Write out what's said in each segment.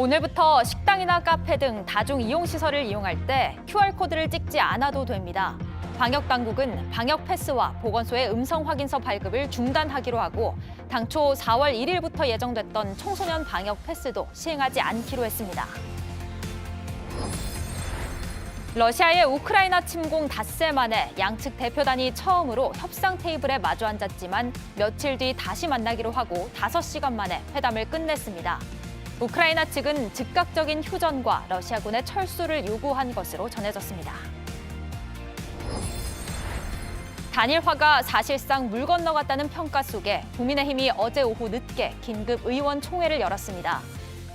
오늘부터 식당이나 카페 등 다중이용시설을 이용할 때 QR코드를 찍지 않아도 됩니다. 방역당국은 방역 패스와 보건소의 음성 확인서 발급을 중단하기로 하고 당초 4월 1일부터 예정됐던 청소년 방역 패스도 시행하지 않기로 했습니다. 러시아의 우크라이나 침공 닷새 만에 양측 대표단이 처음으로 협상 테이블에 마주 앉았지만 며칠 뒤 다시 만나기로 하고 5시간 만에 회담을 끝냈습니다. 우크라이나 측은 즉각적인 휴전과 러시아군의 철수를 요구한 것으로 전해졌습니다. 단일화가 사실상 물 건너갔다는 평가 속에 국민의힘이 어제 오후 늦게 긴급 의원총회를 열었습니다.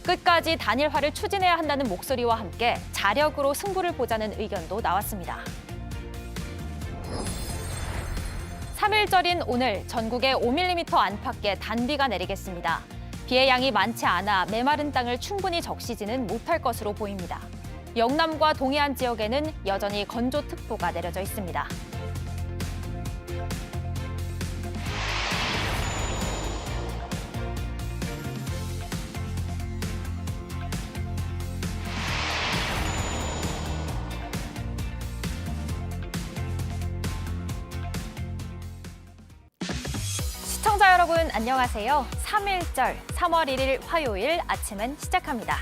끝까지 단일화를 추진해야 한다는 목소리와 함께 자력으로 승부를 보자는 의견도 나왔습니다. 3일절인 오늘 전국에 5mm 안팎의 단비가 내리겠습니다. 비의 양이 많지 않아 메마른 땅을 충분히 적시지는 못할 것으로 보입니다. 영남과 동해안 지역에는 여전히 건조특보가 내려져 있습니다. 시청자 여러분 안녕하세요. 3일절 3월 1일 화요일 아침은 시작합니다.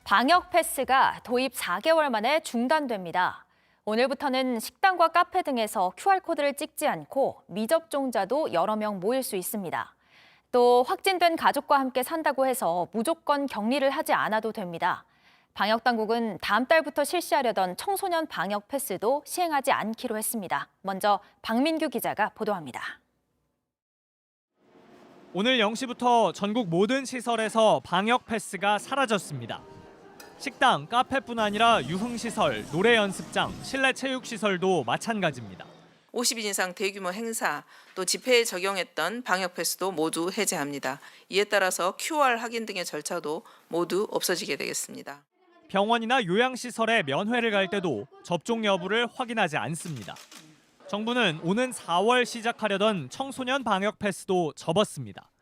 방역 패스가 도입 4개월 만에 중단됩니다. 오늘부터는 식당과 카페 등에서 QR코드를 찍지 않고 미접종자도 여러 명 모일 수 있습니다. 또 확진된 가족과 함께 산다고 해서 무조건 격리를 하지 않아도 됩니다. 방역당국은 다음 달부터 실시하려던 청소년 방역 패스도 시행하지 않기로 했습니다. 먼저 박민규 기자가 보도합니다. 오늘 0시부터 전국 모든 시설에서 방역 패스가 사라졌습니다. 식당, 카페뿐 아니라 유흥시설, 노래 연습장, 실내 체육시설도 마찬가지입니다. 50인 이상 대규모 행사, 또 집회에 적용했던 방역 패스도 모두 해제합니다. 이에 따라서 QR 확인 등의 절차도 모두 없어지게 되겠습니다. 병원이나 요양시설에 면회를 갈 때도 접종 여부를 확인하지 않습니다. 정부는 오는 4월 시작하려던 청소년 방역 패스도 접었습니다.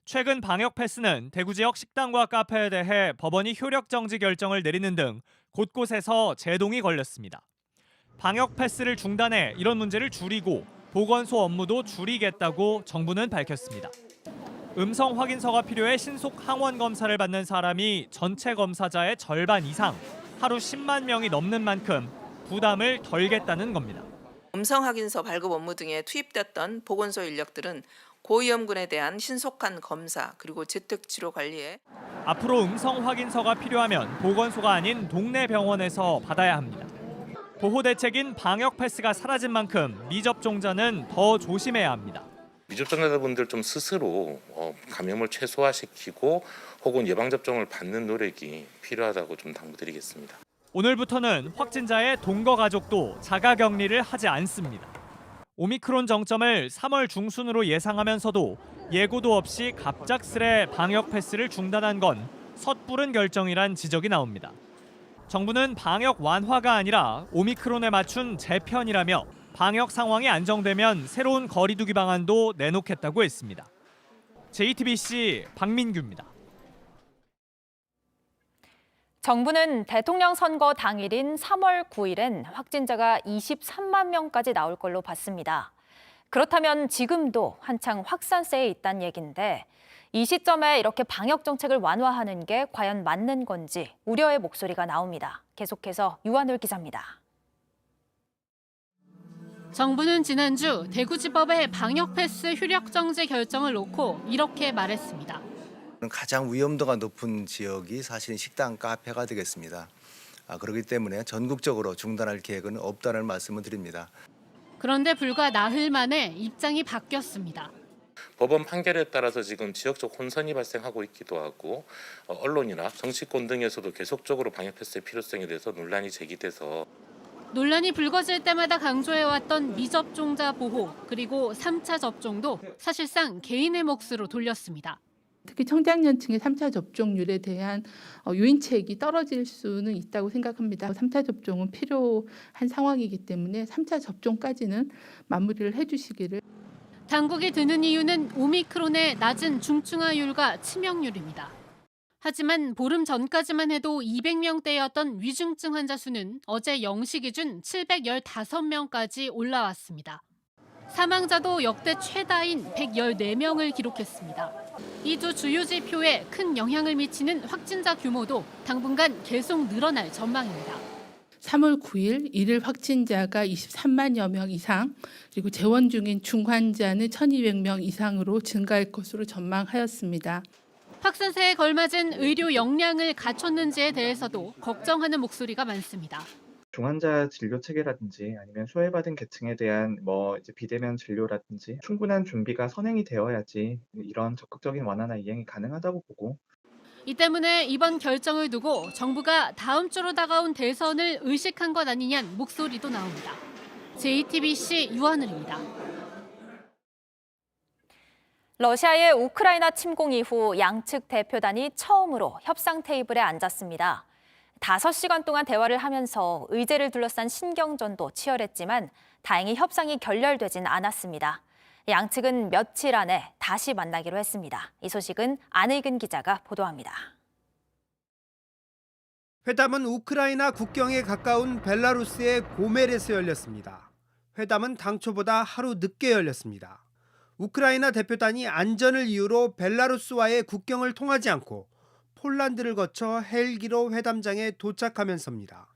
최근 방역 패스는 대구 지역 식당과 카페에 대해 법원이 효력 정지 결정을 내리는 등 곳곳에서 제동이 걸렸습니다. 방역 패스를 중단해 이런 문제를 줄이고 보건소 업무도 줄이겠다고 정부는 밝혔습니다. 음성 확인서가 필요해 신속 항원 검사를 받는 사람이 전체 검사자의 절반 이상, 하루 10만 명이 넘는 만큼 부담을 덜겠다는 겁니다. 음성 확인서 발급 업무 등에 투입됐던 보건소 인력들은 고위험군에 대한 신속한 검사 그리고 재택 치료 관리에 앞으로 음성 확인서가 필요하면 보건소가 아닌 동네 병원에서 받아야 합니다. 보호 대책인 방역 패스가 사라진 만큼 미접종자는 더 조심해야 합니다. 미접종자분들 좀 스스로 감염을 최소화시키고 혹은 예방접종을 받는 노력이 필요하다고 좀 당부드리겠습니다. 오늘부터는 확진자의 동거 가족도 자가격리를 하지 않습니다. 오미크론 정점을 3월 중순으로 예상하면서도 예고도 없이 갑작스레 방역 패스를 중단한 건 섣부른 결정이란 지적이 나옵니다. 정부는 방역 완화가 아니라 오미크론에 맞춘 재편이라며 방역 상황이 안정되면 새로운 거리두기 방안도 내놓겠다고 했습니다. JTBC 박민규입니다. 정부는 대통령 선거 당일인 3월 9일엔 확진자가 23만 명까지 나올 걸로 봤습니다. 그렇다면 지금도 한창 확산세에 있다는 얘기인데 이 시점에 이렇게 방역 정책을 완화하는 게 과연 맞는 건지 우려의 목소리가 나옵니다. 계속해서 유한울 기자입니다. 정부는 지난주 대구지법의 방역 패스 효력 정지 결정을 놓고 이렇게 말했습니다. 가장 위험도가 높은 지역이 사실 식당, 카페가 되겠습니다. 그렇기 때문에 전국적으로 중단할 계획은 없다는 말씀을 드립니다. 그런데 불과 나흘 만에 입장이 바뀌었습니다. 법원 판결에 따라서 지금 지역적 혼선이 발생하고 있기도 하고 언론이나 정치권 등에서도 계속적으로 방역 패스의 필요성에 대해서 논란이 제기돼서 논란이 불거질 때마다 강조해왔던 미접종자 보호 그리고 3차 접종도 사실상 개인의 몫으로 돌렸습니다. 특히 청장년층의 3차 접종률에 대한 유인책이 떨어질 수는 있다고 생각합니다. 3차 접종은 필요한 상황이기 때문에 3차 접종까지는 마무리를 해주시기를. 당국이 드는 이유는 오미크론의 낮은 중증화율과 치명률입니다. 하지만 보름 전까지만 해도 200명대였던 위중증 환자 수는 어제 0시 기준 715명까지 올라왔습니다. 사망자도 역대 최다인 114명을 기록했습니다. 이 두 주요 지표에 큰 영향을 미치는 확진자 규모도 당분간 계속 늘어날 전망입니다. 3월 9일 일일 확진자가 23만여 명 이상, 그리고 재원 중인 중환자는 1,200명 이상으로 증가할 것으로 전망하였습니다. 확산세에 걸맞은 의료 역량을 갖췄는지에 대해서도 걱정하는 목소리가 많습니다. 중환자 진료 체계라든지 아니면 소외받은 계층에 대한 이제 비대면 진료라든지 충분한 준비가 선행이 되어야지 이런 적극적인 완화나 이행이 가능하다고 보고, 이 때문에 이번 결정을 두고 정부가 다음 주로 다가온 대선을 의식한 것 아니냐는 목소리도 나옵니다. JTBC 유하늘입니다. 러시아의 우크라이나 침공 이후 양측 대표단이 처음으로 협상 테이블에 앉았습니다. 5시간 동안 대화를 하면서 의제를 둘러싼 신경전도 치열했지만 다행히 협상이 결렬되진 않았습니다. 양측은 며칠 안에 다시 만나기로 했습니다. 이 소식은 안의근 기자가 보도합니다. 회담은 우크라이나 국경에 가까운 벨라루스의 고멜에서 열렸습니다. 회담은 당초보다 하루 늦게 열렸습니다. 우크라이나 대표단이 안전을 이유로 벨라루스와의 국경을 통하지 않고 폴란드를 거쳐 헬기로 회담장에 도착하면서입니다.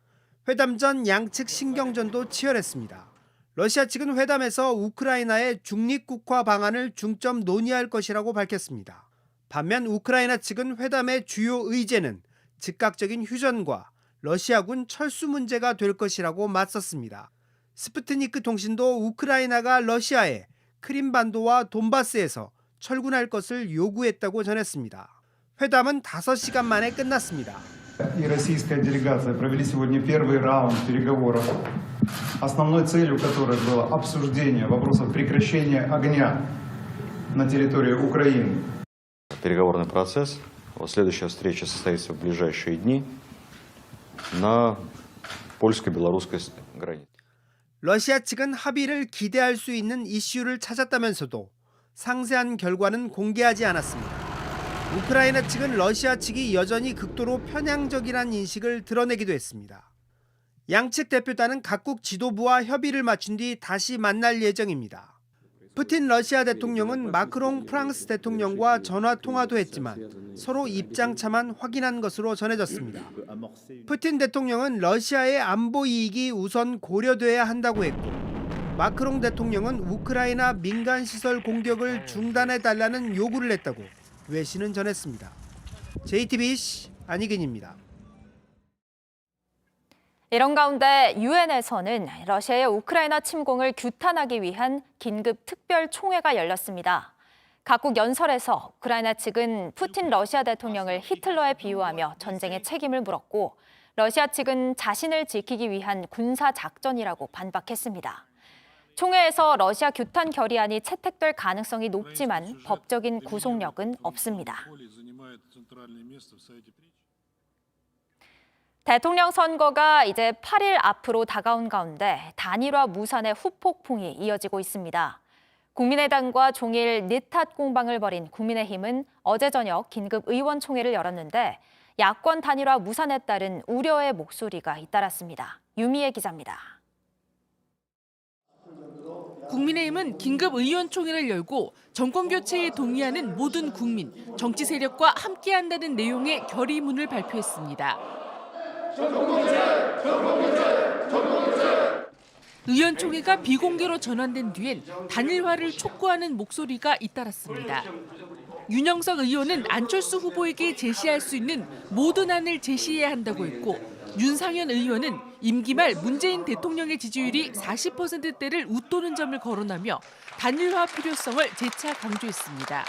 회담 전 양측 신경전도 치열했습니다. 러시아 측은 회담에서 우크라이나의 중립국화 방안을 중점 논의할 것이라고 밝혔습니다. 반면 우크라이나 측은 회담의 주요 의제는 즉각적인 휴전과 러시아군 철수 문제가 될 것이라고 맞섰습니다. 스푸트니크 통신도 우크라이나가 러시아에 크림반도와 돈바스에서 철군할 것을 요구했다고 전했습니다. 회담은 5시간 만에 끝났습니다. И российская делегация провели сегодня первый раунд переговоров, основной целью которых было обсуждение вопросов прекращения огня на территории Украины. Переговорный процесс. Следующая встреча состоится в ближайшие дни на польско-белорусской границе. 러시아 측은 합의를 기대할 수 있는 이슈를 찾았다면서도 상세한 결과는 공개하지 않았습니다. 우크라이나 측은 러시아 측이 여전히 극도로 편향적이라는 인식을 드러내기도 했습니다. 양측 대표단은 각국 지도부와 협의를 마친 뒤 다시 만날 예정입니다. 푸틴 러시아 대통령은 마크롱 프랑스 대통령과 전화 통화도 했지만 서로 입장차만 확인한 것으로 전해졌습니다. 푸틴 대통령은 러시아의 안보 이익이 우선 고려돼야 한다고 했고, 마크롱 대통령은 우크라이나 민간 시설 공격을 중단해달라는 요구를 했다고 외신은 전했습니다. JTBC 안희근입니다. 이런 가운데 유엔에서는 러시아의 우크라이나 침공을 규탄하기 위한 긴급 특별 총회가 열렸습니다. 각국 연설에서 우크라이나 측은 푸틴 러시아 대통령을 히틀러에 비유하며 전쟁의 책임을 물었고, 러시아 측은 자신을 지키기 위한 군사 작전이라고 반박했습니다. 총회에서 러시아 규탄 결의안이 채택될 가능성이 높지만 법적인 구속력은 없습니다. 대통령 선거가 이제 8일 앞으로 다가온 가운데 단일화 무산의 후폭풍이 이어지고 있습니다. 국민의당과 종일 니탓 공방을 벌인 국민의힘은 어제 저녁 긴급 의원총회를 열었는데 야권 단일화 무산에 따른 우려의 목소리가 잇따랐습니다. 유미애 기자입니다. 국민의힘은 긴급 의원총회를 열고 정권교체에 동의하는 모든 국민, 정치 세력과 함께한다는 내용의 결의문을 발표했습니다. 의원총회가 비공개로 전환된 뒤엔 단일화를 촉구하는 목소리가 잇따랐습니다. 윤영석 의원은 안철수 후보에게 제시할 수 있는 모든 안을 제시해야 한다고 했고, 윤상현 의원은 임기 말 문재인 대통령의 지지율이 40%대를 웃도는 점을 거론하며 단일화 필요성을 재차 강조했습니다.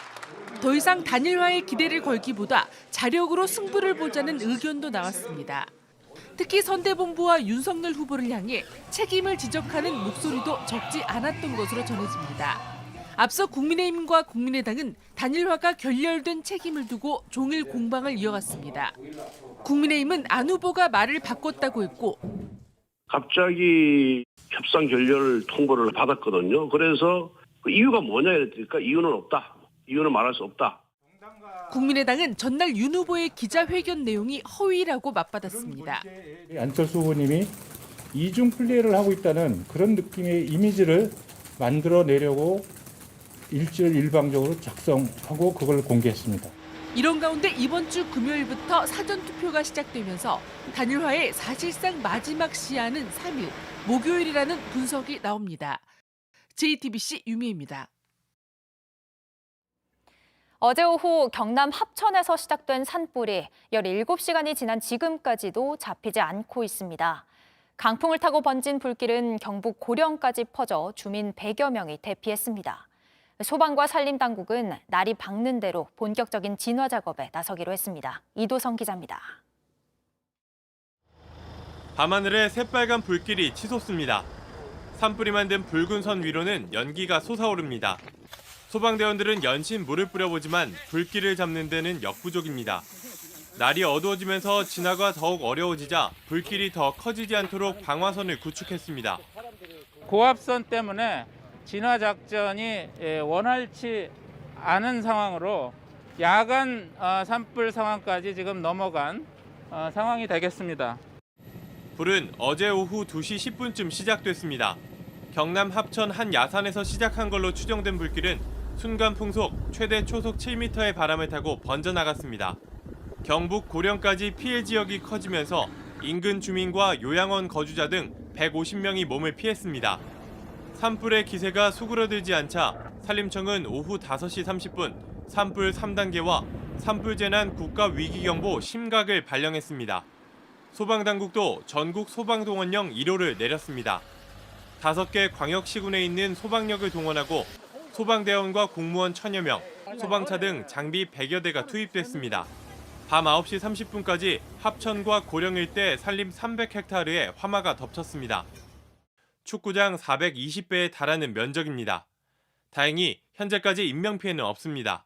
더 이상 단일화에 기대를 걸기보다 자력으로 승부를 보자는 의견도 나왔습니다. 특히 선대본부와 윤석열 후보를 향해 책임을 지적하는 목소리도 적지 않았던 것으로 전해집니다. 앞서 국민의힘과 국민의당은 단일화가 결렬된 책임을 두고 종일 공방을 이어갔습니다. 국민의힘은 안 후보가 말을 바꿨다고 했고, 갑자기 협상 결렬 통보를 받았거든요. 그래서 그 이유가 뭐냐 그러니까 이유는 없다. 이유는 말할 수 없다. 국민의당은 전날 윤 후보의 기자회견 내용이 허위라고 맞받았습니다. 안철수 후보님이 이중 플레이를 하고 있다는 그런 느낌의 이미지를 만들어내려고 일방적으로 작성하고 그걸 공개했습니다. 이런 가운데 이번 주 금요일부터 사전투표가 시작되면서 단일화의 사실상 마지막 시한은 3일, 목요일이라는 분석이 나옵니다. JTBC 유미입니다. 어제 오후 경남 합천에서 시작된 산불이 17시간이 지난 지금까지도 잡히지 않고 있습니다. 강풍을 타고 번진 불길은 경북 고령까지 퍼져 주민 100여 명이 대피했습니다. 소방과 산림당국은 날이 밝는 대로 본격적인 진화 작업에 나서기로 했습니다. 이도성 기자입니다. 밤하늘에 새빨간 불길이 치솟습니다. 산불이 만든 붉은 선 위로는 연기가 솟아오릅니다. 소방대원들은 연신 물을 뿌려보지만 불길을 잡는 데는 역부족입니다. 날이 어두워지면서 진화가 더욱 어려워지자 불길이 더 커지지 않도록 방화선을 구축했습니다. 고압선 때문에 진화 작전이 원활치 않은 상황으로 야간 산불 상황까지 지금 넘어간 상황이 되겠습니다. 불은 어제 오후 2시 10분쯤 시작됐습니다. 경남 합천 한 야산에서 시작한 걸로 추정된 불길은 순간 풍속 최대 초속 7m의 바람을 타고 번져나갔습니다. 경북 고령까지 피해 지역이 커지면서 인근 주민과 요양원 거주자 등 150명이 몸을 피했습니다. 산불의 기세가 수그러들지 않자 산림청은 오후 5시 30분 산불 3단계와 산불재난 국가위기경보 심각을 발령했습니다. 소방당국도 전국 소방동원령 1호를 내렸습니다. 5개 광역시군에 있는 소방력을 동원하고 소방대원과 공무원 1000여 명, 소방차 등 장비 100여 대가 투입됐습니다. 밤 9시 30분까지 합천과 고령 일대 산림 300헥타르에 화마가 덮쳤습니다. 축구장 420배에 달하는 면적입니다. 다행히 현재까지 인명피해는 없습니다.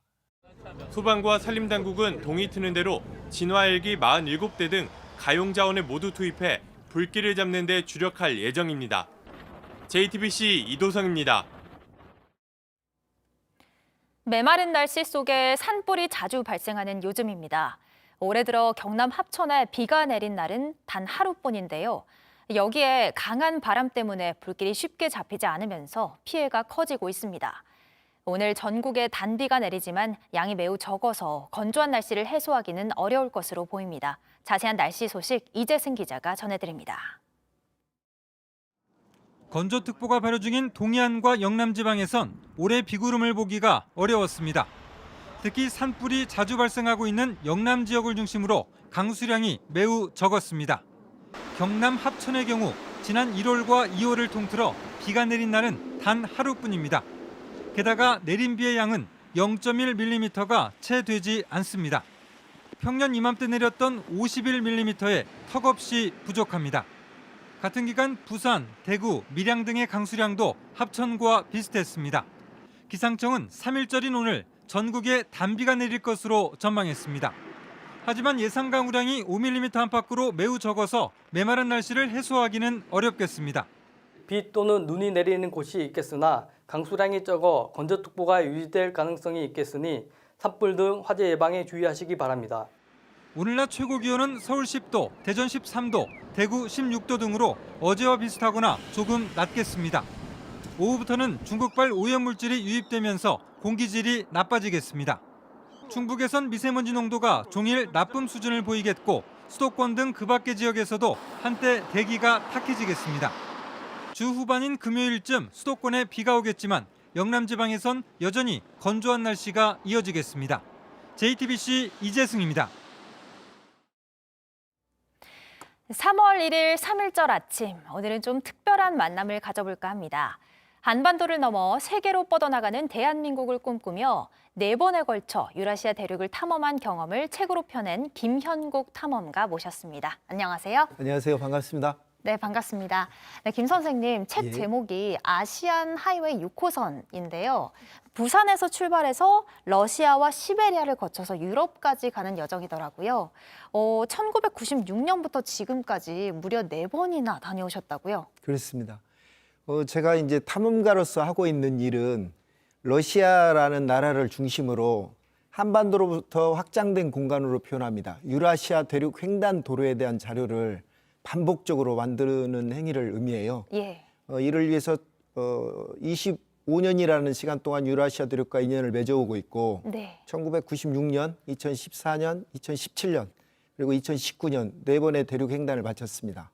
소방과 산림당국은 동이 트는 대로 진화헬기 47대 등 가용자원을 모두 투입해 불길을 잡는 데 주력할 예정입니다. JTBC 이도성입니다. 메마른 날씨 속에 산불이 자주 발생하는 요즘입니다. 올해 들어 경남 합천에 비가 내린 날은 단 하루뿐인데요. 여기에 강한 바람 때문에 불길이 쉽게 잡히지 않으면서 피해가 커지고 있습니다. 오늘 전국에 단비가 내리지만 양이 매우 적어서 건조한 날씨를 해소하기는 어려울 것으로 보입니다. 자세한 날씨 소식 이재승 기자가 전해드립니다. 건조특보가 발효 중인 동해안과 영남 지방에선 올해 비구름을 보기가 어려웠습니다. 특히 산불이 자주 발생하고 있는 영남 지역을 중심으로 강수량이 매우 적었습니다. 경남 합천의 경우 지난 1월과 2월을 통틀어 비가 내린 날은 단 하루뿐입니다. 게다가 내린 비의 양은 0.1mm가 채 되지 않습니다. 평년 이맘때 내렸던 51mm에 턱없이 부족합니다. 같은 기간 부산, 대구, 밀양 등의 강수량도 합천과 비슷했습니다. 기상청은 3일절인 오늘 전국에 단비가 내릴 것으로 전망했습니다. 하지만 예상 강우량이 5mm 안팎으로 매우 적어서 메마른 날씨를 해소하기는 어렵겠습니다. 비 또는 눈이 내리는 곳이 있겠으나 강수량이 적어 건조특보가 유지될 가능성이 있겠으니 산불 등 화재 예방에 주의하시기 바랍니다. 오늘 낮 최고 기온은 서울 10도, 대전 13도, 대구 16도 등으로 어제와 비슷하거나 조금 낮겠습니다. 오후부터는 중국발 오염물질이 유입되면서 공기질이 나빠지겠습니다. 충북에선 미세먼지 농도가 종일 나쁨 수준을 보이겠고 수도권 등 그 밖의 지역에서도 한때 대기가 탁해지겠습니다. 주 후반인 금요일쯤 수도권에 비가 오겠지만 영남 지방에선 여전히 건조한 날씨가 이어지겠습니다. JTBC 이재승입니다. 3월 1일 3.1절 아침, 오늘은 좀 특별한 만남을 가져볼까 합니다. 한반도를 넘어 세계로 뻗어나가는 대한민국을 꿈꾸며 4번에 걸쳐 유라시아 대륙을 탐험한 경험을 책으로 펴낸 김현국 탐험가 모셨습니다. 안녕하세요. 안녕하세요. 반갑습니다. 네, 반갑습니다. 네, 김 선생님, 책 예. 제목이 아시안 하이웨이 6호선인데요. 부산에서 출발해서 러시아와 시베리아를 거쳐서 유럽까지 가는 여정이더라고요. 1996년부터 지금까지 무려 4번이나 다녀오셨다고요? 그렇습니다. 제가 이제 탐험가로서 하고 있는 일은 러시아라는 나라를 중심으로 한반도로부터 확장된 공간으로 표현합니다. 유라시아 대륙 횡단 도로에 대한 자료를 반복적으로 만드는 행위를 의미해요. 예. 이를 위해서 25년이라는 시간 동안 유라시아 대륙과 인연을 맺어오고 있고 네. 1996년, 2014년, 2017년 그리고 2019년 4번의 대륙 횡단을 마쳤습니다.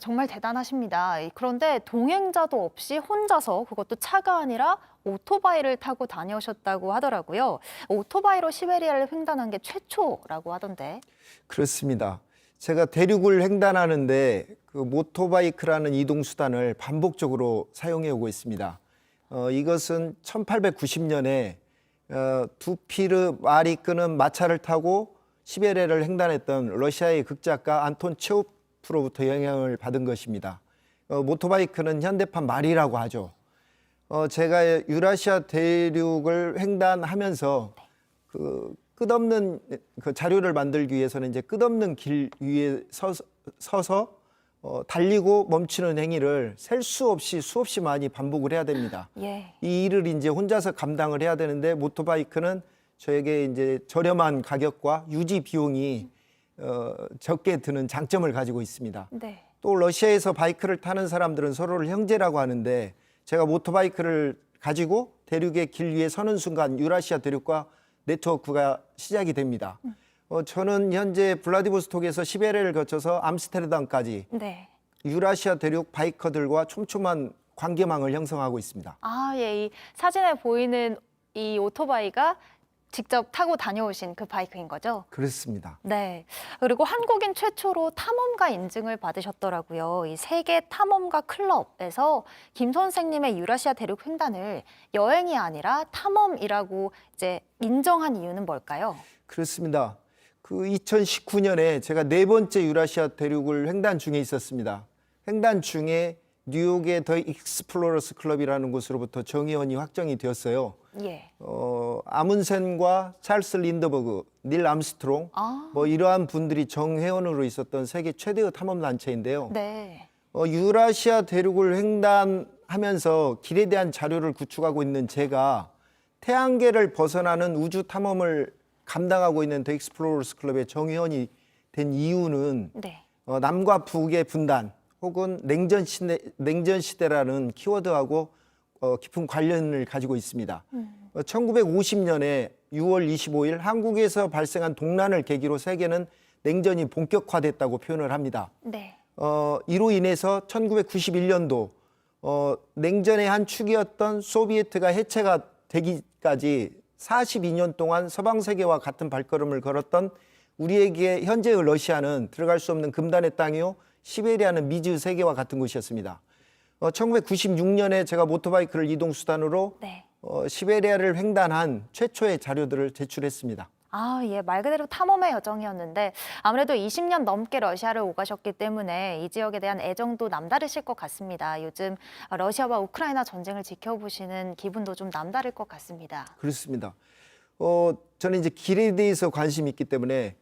정말 대단하십니다. 그런데 동행자도 없이 혼자서 그것도 차가 아니라 오토바이를 타고 다녀오셨다고 하더라고요. 오토바이로 시베리아를 횡단한 게 최초라고 하던데. 그렇습니다. 제가 대륙을 횡단하는데 그 모토바이크라는 이동 수단을 반복적으로 사용해 오고 있습니다. 이것은 1890년에 두피르 말이 끄는 마차를 타고 시베리아를 횡단했던 러시아의 극작가 안톤 체호프로부터 영향을 받은 것입니다. 모토바이크는 현대판 말이라고 하죠. 제가 유라시아 대륙을 횡단하면서 그 끝없는 그 자료를 만들기 위해서는 이제 끝없는 길 위에 서서 달리고 멈추는 행위를 셀 수 없이 수없이 많이 반복을 해야 됩니다. 예. 이 일을 이제 혼자서 감당을 해야 되는데 모토바이크는 저에게 이제 저렴한 가격과 유지 비용이 적게 드는 장점을 가지고 있습니다. 네. 또 러시아에서 바이크를 타는 사람들은 서로를 형제라고 하는데 제가 모토바이크를 가지고 대륙의 길 위에 서는 순간 유라시아 대륙과 네트워크가 시작이 됩니다. 저는 현재 블라디보스톡에서 시베리아를 거쳐서 암스테르담까지 네. 유라시아 대륙 바이커들과 촘촘한 관계망을 형성하고 있습니다. 아, 예. 이 사진에 보이는 이 오토바이가 직접 타고 다녀오신 그 바이크인 거죠? 그렇습니다. 네. 그리고 한국인 최초로 탐험가 인증을 받으셨더라고요. 이 세계 탐험가 클럽에서 김 선생님의 유라시아 대륙 횡단을 여행이 아니라 탐험이라고 이제 인정한 이유는 뭘까요? 그렇습니다. 그 2019년에 제가 4번째 유라시아 대륙을 횡단 중에 있었습니다. 횡단 중에 뉴욕의 더 익스플로러스 클럽이라는 곳으로부터 정회원이 확정이 되었어요. 예. 아문센과 찰스 린더버그, 닐 암스트롱 뭐 이러한 분들이 정회원으로 있었던 세계 최대의 탐험 단체인데요. 네. 유라시아 대륙을 횡단하면서 길에 대한 자료를 구축하고 있는 제가 태양계를 벗어나는 우주 탐험을 감당하고 있는 더 익스플로러스 클럽의 정회원이 된 이유는 네. 남과 북의 분단 혹은 냉전 시대라는 키워드하고 깊은 관련을 가지고 있습니다. 1950년에 6월 25일 한국에서 발생한 동란을 계기로 세계는 냉전이 본격화됐다고 표현을 합니다. 네. 이로 인해서 1991년도 냉전의 한 축이었던 소비에트가 해체가 되기까지 42년 동안 서방 세계와 같은 발걸음을 걸었던 우리에게 현재의 러시아는 들어갈 수 없는 금단의 땅이요, 시베리아는 미지의 세계와 같은 곳이었습니다. 1996년에 제가 모토바이크를 이동수단으로 네. 시베리아를 횡단한 최초의 자료들을 제출했습니다. 아, 예, 말 그대로 탐험의 여정이었는데 아무래도 20년 넘게 러시아를 오가셨기 때문에 이 지역에 대한 애정도 남다르실 것 같습니다. 요즘 러시아와 우크라이나 전쟁을 지켜보시는 기분도 좀 남다를 것 같습니다. 그렇습니다. 저는 이제 길에 대해서 관심이 있기 때문에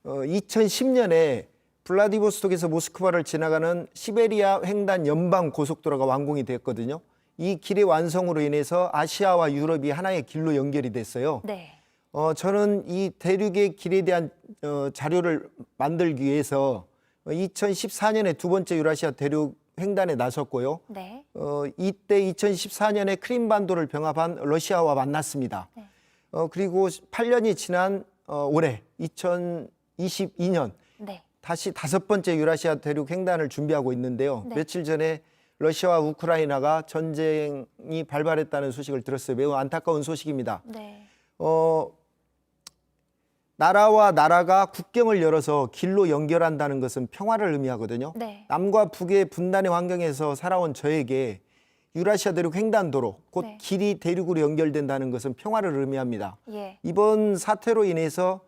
2010년에 블라디보스톡에서 모스크바를 지나가는 시베리아 횡단 연방 고속도로가 완공이 됐거든요. 이 길의 완성으로 인해서 아시아와 유럽이 하나의 길로 연결이 됐어요. 네. 저는 이 대륙의 길에 대한 자료를 만들기 위해서 2014년에 2번째 유라시아 대륙 횡단에 나섰고요. 네. 이때 2014년에 크림반도를 병합한 러시아와 만났습니다. 네. 그리고 8년이 지난 올해 2022년 네. 다시 5번째 유라시아 대륙 횡단을 준비하고 있는데요. 네. 며칠 전에 러시아와 우크라이나가 전쟁이 발발했다는 소식을 들었어요. 매우 안타까운 소식입니다. 네. 나라와 나라가 국경을 열어서 길로 연결한다는 것은 평화를 의미하거든요. 네. 남과 북의 분단의 환경에서 살아온 저에게 유라시아 대륙 횡단도로 곧 네. 길이 대륙으로 연결된다는 것은 평화를 의미합니다. 예. 이번 사태로 인해서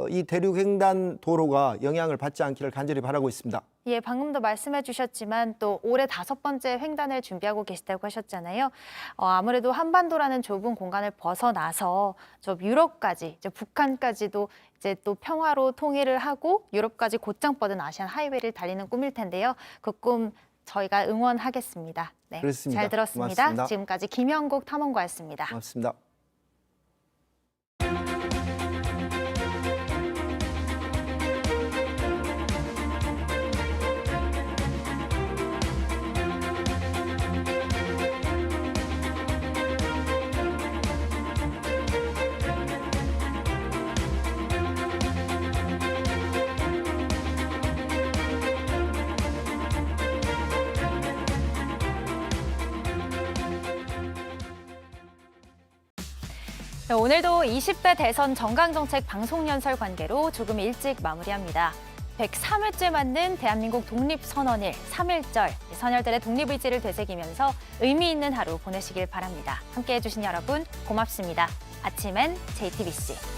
이 대륙 횡단 도로가 영향을 받지 않기를 간절히 바라고 있습니다. 예, 방금도 말씀해 주셨지만 또 올해 5번째 횡단을 준비하고 계시다고 하셨잖아요. 아무래도 한반도라는 좁은 공간을 벗어나서 저 유럽까지, 이제 북한까지도 이제 또 평화로 통일을 하고 유럽까지 곧장 뻗은 아시안 하이웨이를 달리는 꿈일 텐데요. 그 꿈 저희가 응원하겠습니다. 네, 그렇습니다. 잘 들었습니다. 고맙습니다. 지금까지 김영국 탐험가였습니다. 고맙습니다. 네, 오늘도 20대 대선 정강정책 방송연설 관계로 조금 일찍 마무리합니다. 103회째 맞는 대한민국 독립선언일 3.1절 선열들의 독립의지를 되새기면서 의미 있는 하루 보내시길 바랍니다. 함께해 주신 여러분 고맙습니다. 아침엔 JTBC.